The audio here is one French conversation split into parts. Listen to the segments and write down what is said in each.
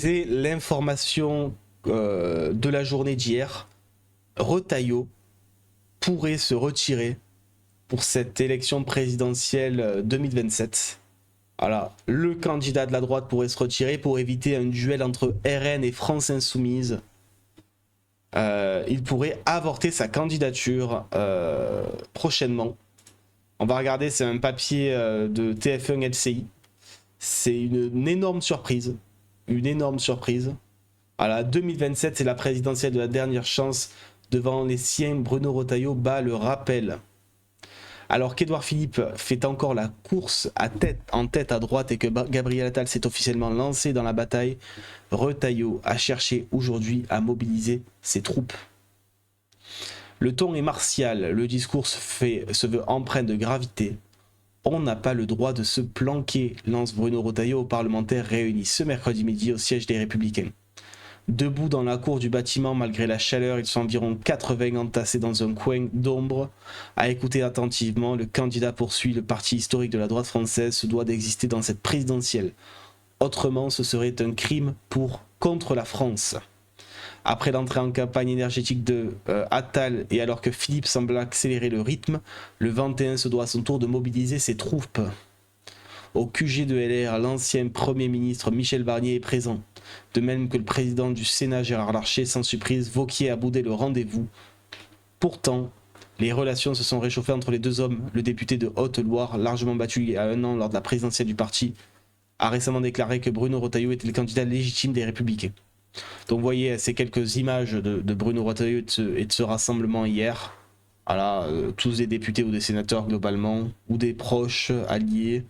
C'est l'information de la journée d'hier. Retailleau pourrait se retirer pour cette élection présidentielle 2027. Voilà, le candidat de la droite pourrait se retirer pour éviter un duel entre RN et France Insoumise. Il pourrait avorter sa candidature prochainement. On va regarder, c'est un papier de TF1 LCI. C'est une énorme surprise. Une énorme surprise. Voilà, 2027, c'est la présidentielle de la dernière chance. Devant les siens, Bruno Retailleau bat le rappel. Alors qu'Édouard Philippe fait encore la course en tête à droite et que Gabriel Attal s'est officiellement lancé dans la bataille, Retailleau a cherché aujourd'hui à mobiliser ses troupes. Le ton est martial, le discours se veut empreint de gravité. On n'a pas le droit de se planquer, lance Bruno Retailleau aux parlementaires réunis ce mercredi midi au siège des Républicains. Debout dans la cour du bâtiment malgré la chaleur, ils sont environ 80 entassés dans un coin d'ombre. À écouter attentivement, le candidat poursuit: le parti historique de la droite française se doit d'exister dans cette présidentielle. Autrement, ce serait un crime contre la France. Après l'entrée en campagne énergétique de Attal et alors que Philippe semble accélérer le rythme, le 21 se doit à son tour de mobiliser ses troupes. Au QG de LR, l'ancien Premier ministre Michel Barnier est présent. De même que le président du Sénat Gérard Larcher, sans surprise, Wauquiez a boudé le rendez-vous. Pourtant, les relations se sont réchauffées entre les deux hommes. Le député de Haute-Loire, largement battu il y a 1 an lors de la présidentielle du parti, a récemment déclaré que Bruno Retailleau était le candidat légitime des Républicains. Donc vous voyez ces quelques images de Bruno Retailleau et de ce rassemblement hier. Voilà, tous des députés ou des sénateurs globalement, ou des proches alliés.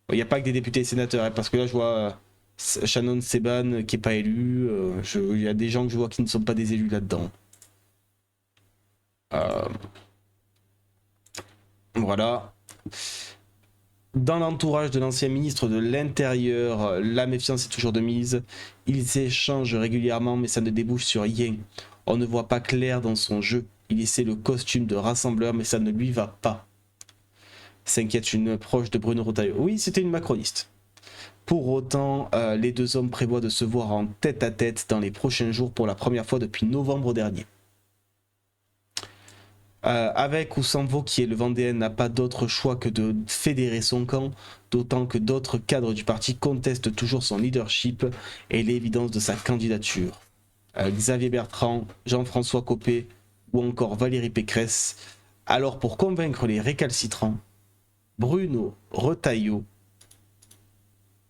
Il n'y a pas que des députés et sénateurs, hein, parce que là je vois Shannon Seban qui n'est pas élu, il y a des gens que je vois qui ne sont pas des élus là-dedans. Voilà. Dans l'entourage de l'ancien ministre de l'Intérieur, la méfiance est toujours de mise. Ils s'échangent régulièrement, mais ça ne débouche sur rien. On ne voit pas clair dans son jeu. Il essaie le costume de rassembleur, mais ça ne lui va pas. S'inquiète une proche de Bruno Retailleau. Oui, c'était une macroniste. Pour autant, les deux hommes prévoient de se voir en tête-à-tête dans les prochains jours pour la première fois depuis novembre dernier. Avec ou sans Wauquiez, le Vendéen n'a pas d'autre choix que de fédérer son camp, d'autant que d'autres cadres du parti contestent toujours son leadership et l'évidence de sa candidature. Xavier Bertrand, Jean-François Copé ou encore Valérie Pécresse. Alors pour convaincre les récalcitrants, Bruno Retailleau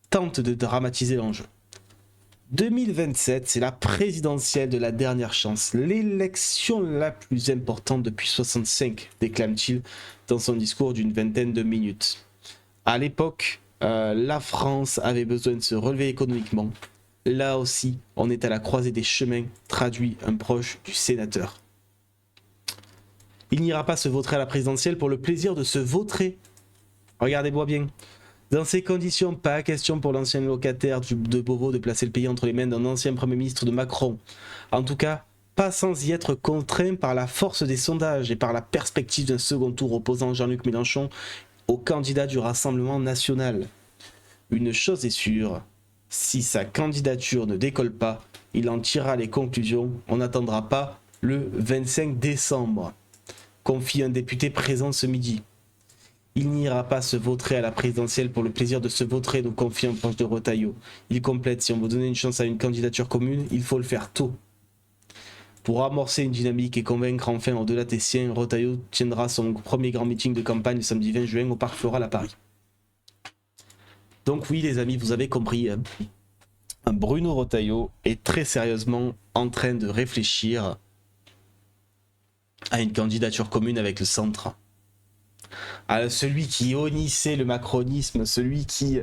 tente de dramatiser l'enjeu. 2027, c'est la présidentielle de la dernière chance, l'élection la plus importante depuis 65, déclame-t-il dans son discours d'une vingtaine de minutes. À l'époque, la France avait besoin de se relever économiquement. Là aussi, on est à la croisée des chemins, traduit un proche du sénateur. Il n'ira pas se vautrer à la présidentielle pour le plaisir de se vautrer. Regardez-moi bien. Dans ces conditions, pas question pour l'ancien locataire de Beauvau de placer le pays entre les mains d'un ancien Premier ministre de Macron. En tout cas, pas sans y être contraint par la force des sondages et par la perspective d'un second tour opposant Jean-Luc Mélenchon au candidat du Rassemblement national. Une chose est sûre, si sa candidature ne décolle pas, il en tirera les conclusions. On n'attendra pas le 25 décembre. Confie un député présent ce midi. Il n'ira pas se vautrer à la présidentielle pour le plaisir de se vautrer, nous confie un proche de Retailleau. Il complète: si on veut donner une chance à une candidature commune, il faut le faire tôt. Pour amorcer une dynamique et convaincre enfin au-delà des siens, Retailleau tiendra son premier grand meeting de campagne le samedi 20 juin au Parc Floral à Paris. Donc oui les amis, vous avez compris, Bruno Retailleau est très sérieusement en train de réfléchir à une candidature commune avec le centre. Celui qui honnissait le macronisme, celui qui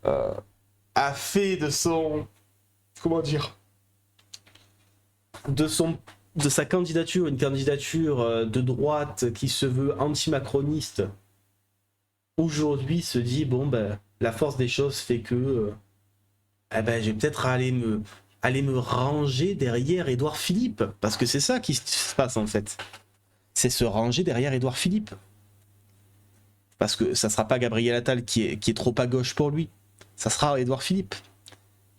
a fait de son... comment dire, de sa candidature une candidature de droite qui se veut anti-macroniste, aujourd'hui se dit bon ben la force des choses fait que je vais peut-être aller me ranger derrière Édouard Philippe, parce que c'est ça qui se passe en fait, c'est se ranger derrière Édouard Philippe. Parce que ça sera pas Gabriel Attal qui est trop à gauche pour lui. Ça sera Édouard Philippe.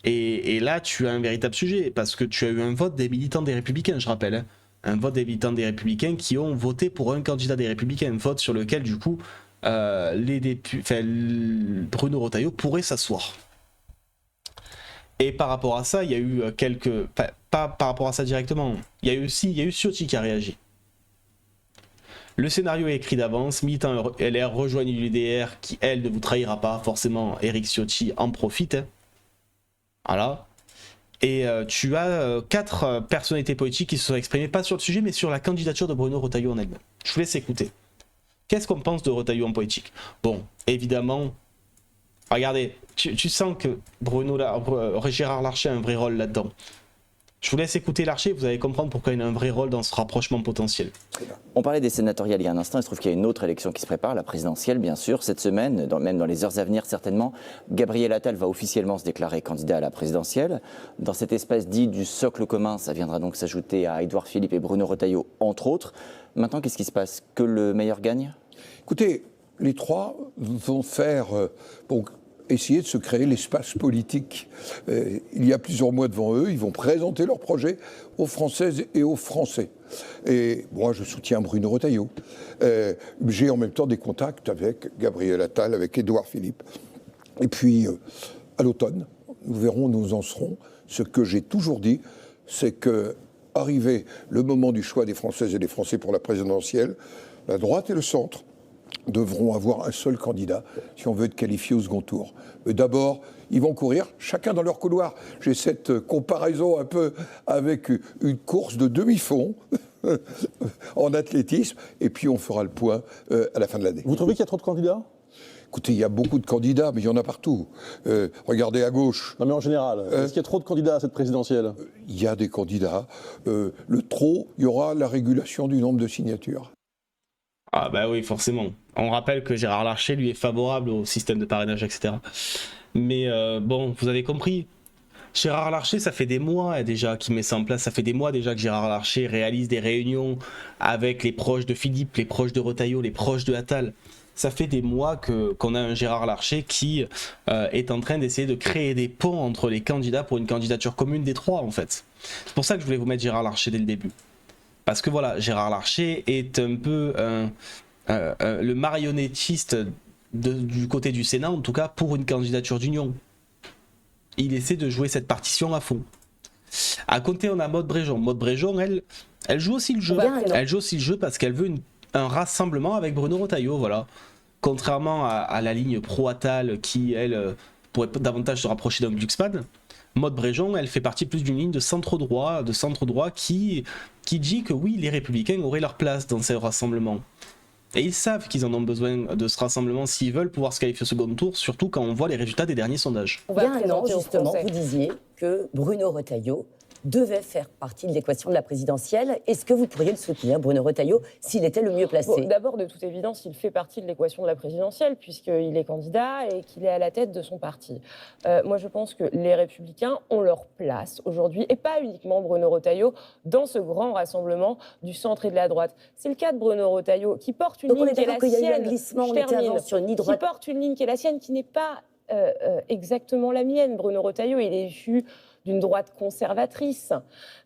Et là, tu as un véritable sujet, parce que tu as eu un vote des militants des Républicains, je rappelle. Hein. Un vote des militants des Républicains qui ont voté pour un candidat des Républicains, un vote sur lequel, du coup, Bruno Retailleau pourrait s'asseoir. Et par rapport à ça, il y a eu quelques... Pas par rapport à ça directement, il y a eu Ciotti qui a réagi. Le scénario est écrit d'avance, militants LR rejoignent l'UDR qui, elle, ne vous trahira pas, forcément, Éric Ciotti en profite. Hein. Voilà. Et tu as 4 personnalités politiques qui se sont exprimées, pas sur le sujet, mais sur la candidature de Bruno Retailleau en elle-même. Je vous laisse écouter. Qu'est-ce qu'on pense de Retailleau en politique? Bon, évidemment, regardez, tu sens que Gérard Larcher a un vrai rôle là-dedans. Je vous laisse écouter Larcher, vous allez comprendre pourquoi il a un vrai rôle dans ce rapprochement potentiel. On parlait des sénatoriales il y a un instant, il se trouve qu'il y a une autre élection qui se prépare, la présidentielle bien sûr. Cette semaine, même dans les heures à venir certainement, Gabriel Attal va officiellement se déclarer candidat à la présidentielle. Dans cette espèce dit du socle commun, ça viendra donc s'ajouter à Édouard Philippe et Bruno Retailleau, entre autres. Maintenant, qu'est-ce qui se passe? Que le meilleur gagne? Écoutez, les trois vont faire... essayer de se créer l'espace politique. Il y a plusieurs mois devant eux, ils vont présenter leur projet aux Françaises et aux Français. Et moi, je soutiens Bruno Retailleau. J'ai en même temps des contacts avec Gabriel Attal, avec Édouard Philippe. Et puis, à l'automne, nous verrons où nous en serons. Ce que j'ai toujours dit, c'est que, arrivé le moment du choix des Françaises et des Français pour la présidentielle, la droite et le centre devront avoir un seul candidat si on veut être qualifié au second tour. Mais d'abord, ils vont courir chacun dans leur couloir. J'ai cette comparaison un peu avec une course de demi-fond en athlétisme, et puis on fera le point à la fin de l'année. Vous trouvez qu'il y a trop de candidats ? Écoutez, il y a beaucoup de candidats, mais il y en a partout. Regardez à gauche. Non mais en général, est-ce qu'il y a trop de candidats à cette présidentielle ? Il y a des candidats. Le trop, il y aura la régulation du nombre de signatures. Ah bah oui, forcément. On rappelle que Gérard Larcher, lui, est favorable au système de parrainage, etc. Mais bon, vous avez compris. Gérard Larcher, ça fait des mois déjà qu'il met ça en place. Ça fait des mois déjà que Gérard Larcher réalise des réunions avec les proches de Philippe, les proches de Retailleau, les proches de Attal. Ça fait des mois qu'on a un Gérard Larcher qui est en train d'essayer de créer des ponts entre les candidats pour une candidature commune des trois, en fait. C'est pour ça que je voulais vous mettre Gérard Larcher dès le début. Parce que voilà, Gérard Larcher est un peu le marionnettiste du côté du Sénat, en tout cas pour une candidature d'union. Il essaie de jouer cette partition à fond. À côté, on a Maude Bréjon. Maude Bréjon, elle joue aussi le jeu. Elle joue aussi le jeu parce qu'elle veut un rassemblement avec Bruno Retailleau, voilà. Contrairement à la ligne pro-Attal qui, elle, pourrait davantage se rapprocher d'un Glucksmann, Maude Bréjon, elle fait partie plus d'une ligne de centre-droit qui dit que oui, les Républicains auraient leur place dans ces rassemblements. Et ils savent qu'ils en ont besoin de ce rassemblement s'ils veulent pouvoir se qualifier au second tour, surtout quand on voit les résultats des derniers sondages. Il y a un an, justement, vous disiez que Bruno Retailleau devait faire partie de l'équation de la présidentielle. Est-ce que vous pourriez le soutenir, Bruno Retailleau, s'il était le mieux placé? Bon, d'abord, de toute évidence, il fait partie de l'équation de la présidentielle, puisqu'il est candidat et qu'il est à la tête de son parti. Moi, je pense que les Républicains ont leur place aujourd'hui, et pas uniquement Bruno Retailleau, dans ce grand rassemblement du centre et de la droite. C'est le cas de Bruno Retailleau, qui porte une ligne qui est la sienne. Il y a eu un glissement, qui porte une ligne qui est la sienne, qui n'est pas exactement la mienne. Bruno Retailleau, il est issu d'une droite conservatrice.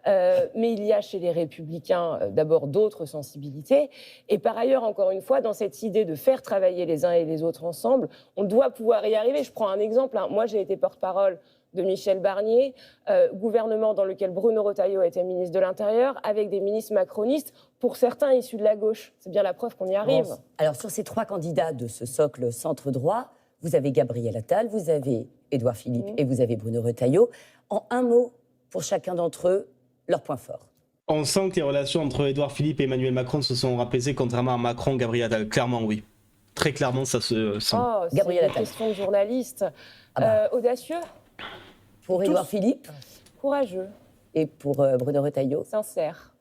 Mais il y a chez les Républicains d'abord d'autres sensibilités. Et par ailleurs, encore une fois, dans cette idée de faire travailler les uns et les autres ensemble, on doit pouvoir y arriver. Je prends un exemple. Moi, j'ai été porte-parole de Michel Barnier, gouvernement dans lequel Bruno Retailleau était ministre de l'Intérieur, avec des ministres macronistes, pour certains issus de la gauche. C'est bien la preuve qu'on y arrive. Bon. Alors, sur ces trois candidats de ce socle centre-droit, vous avez Gabriel Attal, vous avez Édouard Philippe et vous avez Bruno Retailleau. En un mot, pour chacun d'entre eux, leur point fort. On sent que les relations entre Édouard Philippe et Emmanuel Macron se sont apaisées, contrairement à Macron, Gabriel Attal. Clairement, oui. Très clairement, ça se sent. Oh, Gabriel Attal. C'est une question de journaliste. Audacieux. Pour Édouard Philippe. Courageux. Et pour Bruno Retailleau. Sincère.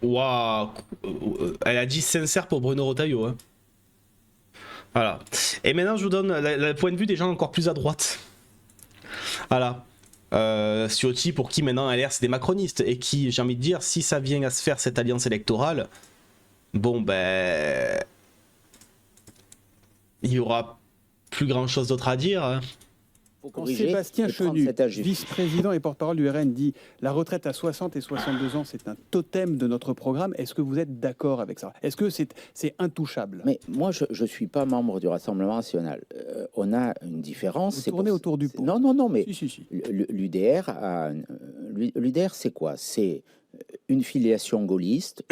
Waouh. Elle a dit sincère pour Bruno Retailleau. Hein. Voilà. Et maintenant, je vous donne le point de vue des gens encore plus à droite. Voilà. Ciotti, pour qui maintenant LR c'est des macronistes, et qui, j'ai envie de dire, si ça vient à se faire cette alliance électorale, bon ben, il y aura plus grand chose d'autre à dire. Hein. faut Quand corriger Sébastien et prendre Chenu, cet âge. vice-président et porte-parole du RN, dit la retraite à 60 et 62 ans, c'est un totem de notre programme. Est-ce que vous êtes d'accord avec ça? Est-ce que c'est intouchable? Mais moi, je ne suis pas membre du Rassemblement national. On a une différence. Vous tournez autour du pot. Non, mais Si. l'UDR, c'est quoi? C'est une filiation gaulliste.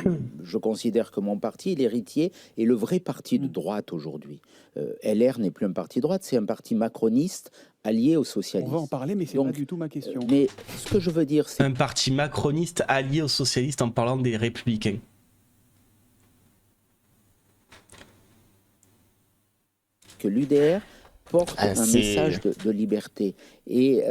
Je considère que mon parti, l'héritier, est le vrai parti de droite aujourd'hui. LR n'est plus un parti de droite, c'est un parti macroniste allié aux socialistes. On va en parler, mais c'est pas du tout ma question. Mais ce que je veux dire, c'est Un parti macroniste allié aux socialistes en parlant des républicains. que l'UDR porte un message de liberté. Et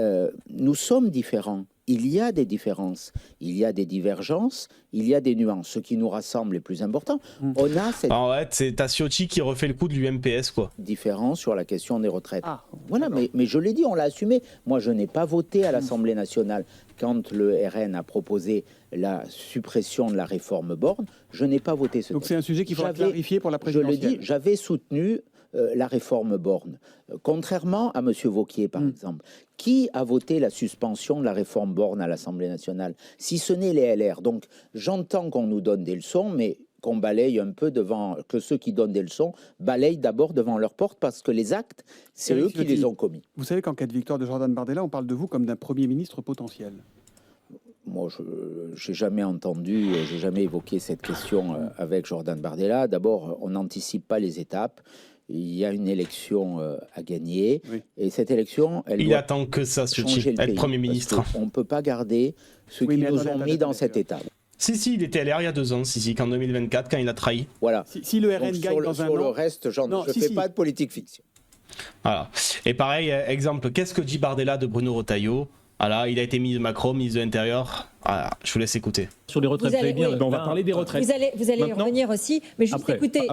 nous sommes différents. Il y a des différences, il y a des divergences, il y a des nuances. Ce qui nous rassemble est plus important. On a cette En fait, c'est Tassiotti qui refait le coup de l'UMPS, quoi. différence sur la question des retraites. Ah, Voilà, mais je l'ai dit, on l'a assumé. Moi, je n'ai pas voté à l'Assemblée nationale quand le RN a proposé la suppression de la réforme Borne. Je n'ai pas voté ce donc texte. c'est un sujet qu'il faudra clarifier pour la Je présidentielle. le dis, j'avais soutenu la réforme Borne. Contrairement à M. Wauquiez, par exemple, qui a voté la suspension de la réforme Borne à l'Assemblée nationale? Si ce n'est les LR. Donc, j'entends qu'on nous donne des leçons, mais qu'on balaye un peu devant, que ceux qui donnent des leçons balayent d'abord devant leur porte, parce que les actes, c'est eux qui les ont commis. Vous savez qu'en cas de victoire de Jordan Bardella, on parle de vous comme d'un Premier ministre potentiel. Moi, je n'ai jamais entendu, j'ai jamais évoqué cette question avec Jordan Bardella. D'abord, on n'anticipe pas les étapes. Il y a une élection à gagner. Oui. Et cette élection, elle Il doit attend que ça, changer Ciotti, le être pays, Premier parce ministre. qu'on ne peut pas garder ceux Oui, qui mais nous attendez, ont mis dans attendez, cette étape. Si, il était LR il y a 2 ans, qu'en 2024, quand il a trahi. Voilà. Si le RN Donc, gagne dans un sur le an... reste, je Non, ne si, fais si. pas de politique fiction. Voilà. Et pareil, exemple, qu'est-ce que dit Bardella de Bruno Retailleau? Voilà, il a été ministre de Macron, ministre de l'Intérieur. Voilà, je vous laisse écouter. Sur les retraites, Vous allez- très bien. oui. Ben, on va parler des retraites. Vous allez y Maintenant, revenir aussi, mais juste après, écoutez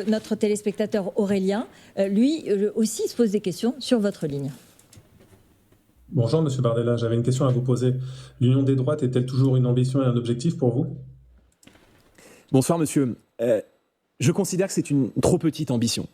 notre téléspectateur Aurélien. Lui aussi se pose des questions sur votre ligne. Bonjour Monsieur Bardella, j'avais une question à vous poser. L'union des droites est-elle toujours une ambition et un objectif pour vous? Bonsoir monsieur. Je considère que c'est une trop petite ambition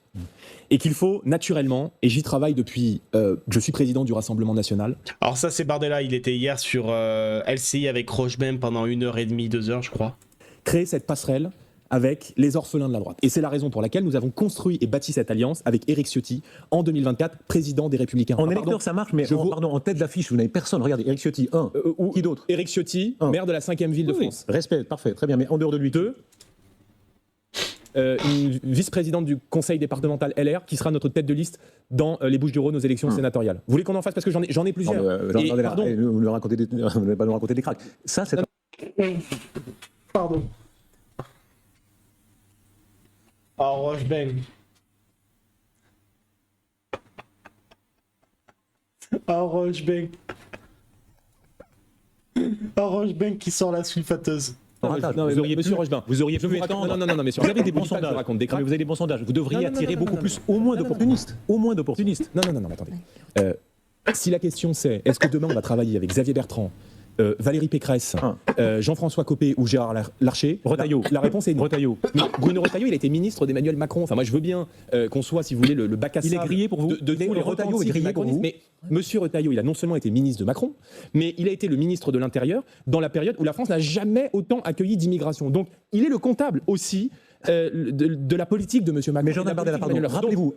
et qu'il faut naturellement, et j'y travaille depuis, je suis président du Rassemblement national. Alors ça, c'est Bardella, il était hier sur LCI avec Rochebain pendant 1h30, 2 heures, je crois. Créer cette passerelle avec les orphelins de la droite. Et c'est la raison pour laquelle nous avons construit et bâti cette alliance avec Éric Ciotti en 2024, président des Républicains. En électeur, ça marche, mais en tête d'affiche, vous n'avez personne. Regardez, Éric Ciotti, qui d'autre? Éric Ciotti, Un. maire de la 5e ville de France. Respect, parfait, très bien. Mais en dehors de lui, 2. Une vice-présidente du conseil départemental LR qui sera notre tête de liste dans les Bouches-du-Rhône aux élections sénatoriales. Vous voulez qu'on en fasse? Parce que j'en ai plusieurs. Pardon, vous n'allez pas nous raconter des cracks. Ça, c'est... Pardon. Oh, Rochebain. Oh, Rochebain. Oh, Rochebain qui sort la sulfateuse. Monsieur Rochebain, vous auriez je pu vous étendre. Non, mais Vous avez des bons sondages. Vous avez des bons sondages. Vous devriez attirer beaucoup plus, au moins d'opportunistes. Au moins d'opportunistes. Non, mais attendez. Si la question c'est, est-ce que demain on va travailler avec Xavier Bertrand, Valérie Pécresse, Jean-François Copé ou Gérard Larcher? Retailleau. La réponse est non. Retailleau. Mais Bruno Retailleau, il a été ministre d'Emmanuel Macron. Enfin, moi, je veux bien qu'on soit, si vous voulez, le bac à Il est sable grillé pour vous. de tous les Retailleau repentis est grillé du pour macronisme. vous. Mais Monsieur Retailleau, il a non seulement été ministre de Macron, mais il a été le ministre de l'Intérieur dans la période où la France n'a jamais autant accueilli d'immigration. Donc, il est le comptable aussi de la politique de Monsieur Macron. Mais Jordan Bardella, pardon, rappelez-vous,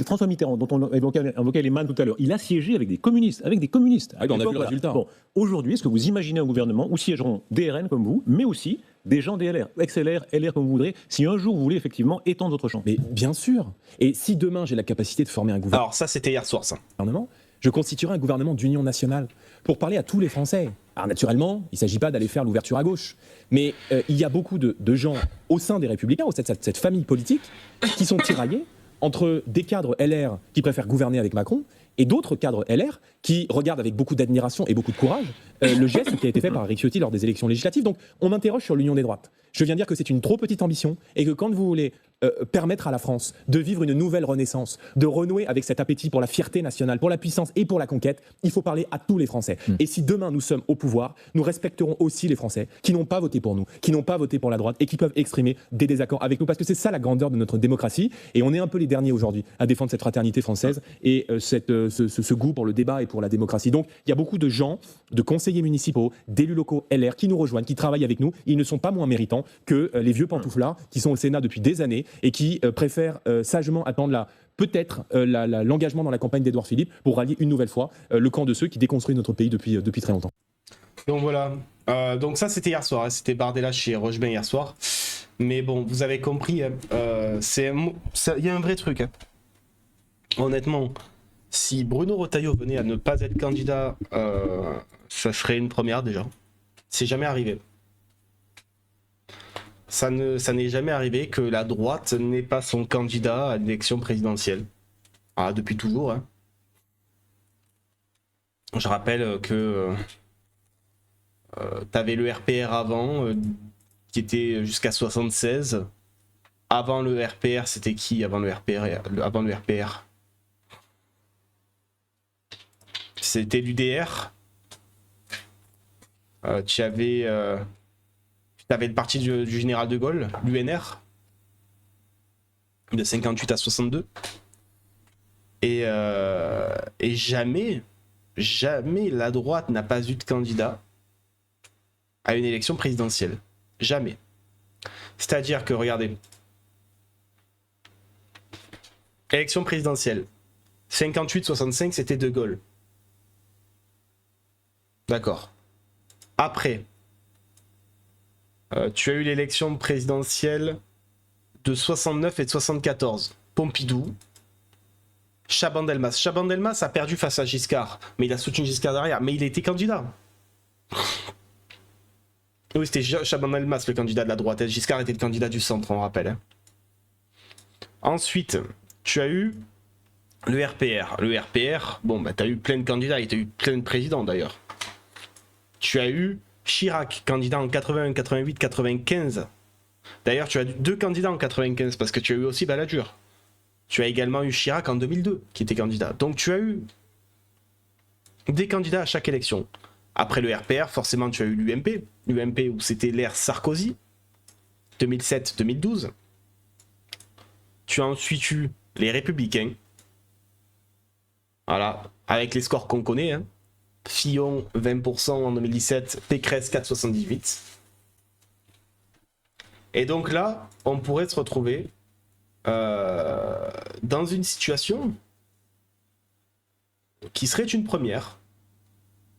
François Mitterrand, dont on évoquait les mannes tout à l'heure, il a siégé avec des communistes. Ah, on a vu le résultat. Bon, aujourd'hui, est-ce que vous imaginez un gouvernement où siégeront des RN comme vous, mais aussi des gens des LR, ex-LR, LR comme vous voudrez, si un jour vous voulez effectivement étendre votre champ? Mais bien sûr. Et si demain j'ai la capacité de former un gouvernement, Alors ça, c'était hier soir, ça. je constituerai un gouvernement d'union nationale pour parler à tous les Français. Alors naturellement, il ne s'agit pas d'aller faire l'ouverture à gauche, mais il y a beaucoup de gens au sein des Républicains, au sein de cette famille politique, qui sont tiraillés entre des cadres LR qui préfèrent gouverner avec Macron et d'autres cadres LR qui regardent avec beaucoup d'admiration et beaucoup de courage le geste qui a été fait par Éric Ciotti lors des élections législatives. Donc on m'interroge sur l'union des droites. Je viens dire que c'est une trop petite ambition et que quand vous voulez permettre à la France de vivre une nouvelle renaissance, de renouer avec cet appétit pour la fierté nationale, pour la puissance et pour la conquête, il faut parler à tous les Français. Et si demain nous sommes au pouvoir, nous respecterons aussi les Français qui n'ont pas voté pour nous, qui n'ont pas voté pour la droite et qui peuvent exprimer des désaccords avec nous, parce que c'est ça la grandeur de notre démocratie. Et on est un peu les derniers aujourd'hui à défendre cette fraternité française et ce goût pour le débat et pour la démocratie. Donc il y a beaucoup de gens, de conseillers municipaux, d'élus locaux LR qui nous rejoignent, qui travaillent avec nous. Ils ne sont pas moins méritants que les vieux pantouflards qui sont au Sénat depuis des années et qui préfèrent sagement attendre peut-être l'engagement dans la campagne d'Édouard Philippe pour rallier une nouvelle fois le camp de ceux qui déconstruisent notre pays depuis très longtemps. Donc voilà, donc ça c'était hier soir, hein. C'était Bardella chez Rochebain hier soir. Mais bon, vous avez compris, il y a un vrai truc. Hein. Honnêtement, si Bruno Retailleau venait à ne pas être candidat, ça serait une première déjà. C'est jamais arrivé. Ça n'est jamais arrivé que la droite n'ait pas son candidat à l'élection présidentielle. Ah, depuis toujours. Hein. Je rappelle que t'avais le RPR avant, qui était jusqu'à 76. Avant le RPR, c'était qui avant le RPR, c'était l'UDR. Tu avais le parti du général de Gaulle, l'UNR, de 58 à 62. Et jamais la droite n'a pas eu de candidat à une élection présidentielle. Jamais. C'est-à-dire que, regardez, élection présidentielle, 58-65, c'était De Gaulle. D'accord. Après, tu as eu l'élection présidentielle de 69 et de 74. Pompidou, Chaban-Delmas. Chaban-Delmas a perdu face à Giscard, mais il a soutenu Giscard derrière, mais il était candidat. Oui, c'était Chaban-Delmas le candidat de la droite. Giscard était le candidat du centre, on rappelle. Hein. Ensuite, tu as eu le RPR. Le RPR, bon, bah, tu as eu plein de candidats et tu as eu plein de présidents d'ailleurs. Tu as eu Chirac, candidat en 81, 88, 95. D'ailleurs, tu as eu 2 candidats en 95 parce que tu as eu aussi Balladur. Tu as également eu Chirac en 2002 qui était candidat. Donc tu as eu des candidats à chaque élection. Après le RPR, forcément, tu as eu l'UMP. L'UMP où c'était l'ère Sarkozy, 2007-2012. Tu as ensuite eu les Républicains. Voilà, avec les scores qu'on connaît. Hein. Fillon, 20% en 2017. Pécresse, 4,78. Et donc là, on pourrait se retrouver dans une situation qui serait une première.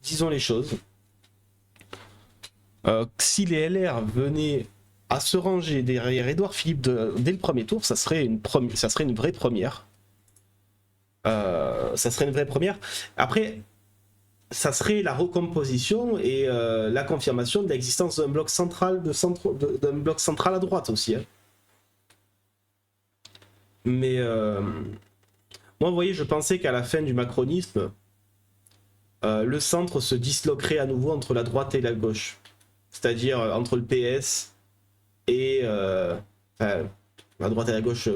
Disons les choses. Si les LR venaient à se ranger derrière Édouard Philippe dès le premier tour, ça serait une vraie première. Ça serait une vraie première. Après, ça serait la recomposition et la confirmation de l'existence d'un bloc central à droite aussi. Hein. Mais moi, vous voyez, je pensais qu'à la fin du macronisme, le centre se disloquerait à nouveau entre la droite et la gauche. C'est-à-dire entre le PS et la droite et la gauche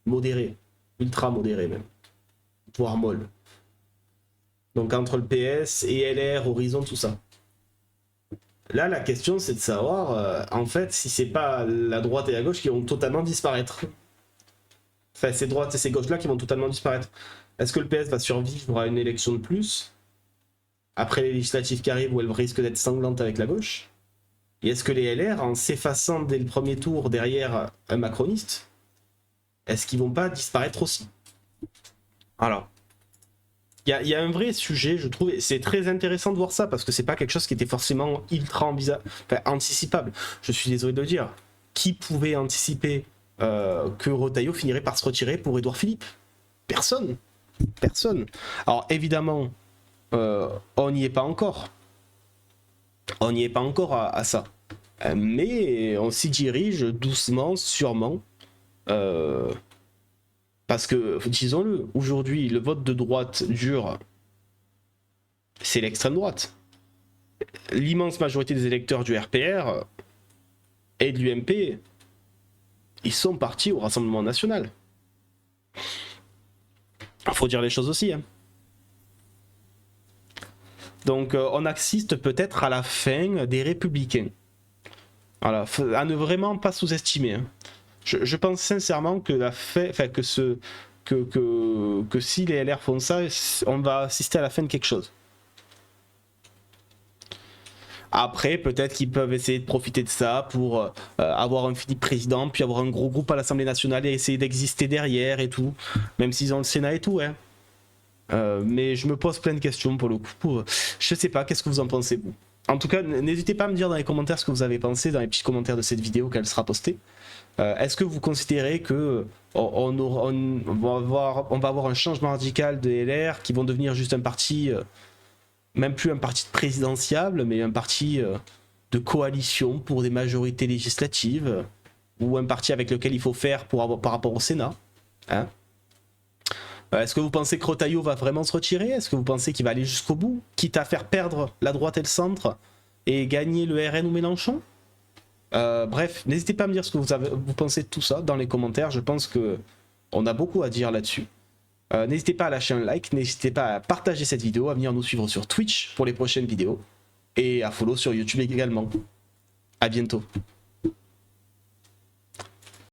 modérée, ultra modérée même, voire molle. Donc entre le PS et LR, Horizon, tout ça. Là, la question, c'est de savoir, en fait, si c'est pas la droite et la gauche qui vont totalement disparaître. Enfin, ces droites et ces gauches-là qui vont totalement disparaître. Est-ce que le PS va survivre à une élection de plus après les législatives qui arrivent où elles risquent d'être sanglantes avec la gauche? Et est-ce que les LR, en s'effaçant dès le premier tour derrière un macroniste, est-ce qu'ils vont pas disparaître aussi? Alors, il y a un vrai sujet, je trouve, et c'est très intéressant de voir ça, parce que c'est pas quelque chose qui était forcément ultra anticipable. Je suis désolé de le dire. Qui pouvait anticiper que Retailleau finirait par se retirer pour Édouard Philippe? Personne. Personne. Alors évidemment, on n'y est pas encore. On n'y est pas encore à ça. Mais on s'y dirige doucement, sûrement. Parce que, disons-le, aujourd'hui, le vote de droite dur, c'est l'extrême droite. L'immense majorité des électeurs du RPR et de l'UMP ils sont partis au Rassemblement national. Il faut dire les choses aussi. Hein. Donc on assiste peut-être à la fin des Républicains. Voilà, à ne vraiment pas sous-estimer. Hein. Je pense sincèrement que que si les LR font ça, on va assister à la fin de quelque chose. Après, peut-être qu'ils peuvent essayer de profiter de ça pour avoir un Philippe président, puis avoir un gros groupe à l'Assemblée nationale et essayer d'exister derrière et tout, même s'ils ont le Sénat et tout. Hein. Mais je me pose plein de questions pour le coup. Je sais pas, qu'est-ce que vous en pensez, vous? En tout cas, n'hésitez pas à me dire dans les commentaires ce que vous avez pensé, dans les petits commentaires de cette vidéo qu'elle sera postée. Est-ce que vous considérez que on va avoir un changement radical des LR qui vont devenir juste un parti, même plus un parti présidentiable, mais un parti de coalition pour des majorités législatives, ou un parti avec lequel il faut faire par rapport au Sénat, hein? Est-ce que vous pensez que Retailleau va vraiment se retirer? Est-ce que vous pensez qu'il va aller jusqu'au bout, quitte à faire perdre la droite et le centre et gagner le RN ou Mélenchon? Bref, n'hésitez pas à me dire ce que vous pensez de tout ça dans les commentaires. Je pense qu'on a beaucoup à dire là-dessus. N'hésitez pas à lâcher un like, n'hésitez pas à partager cette vidéo, à venir nous suivre sur Twitch pour les prochaines vidéos et à follow sur YouTube également. À bientôt.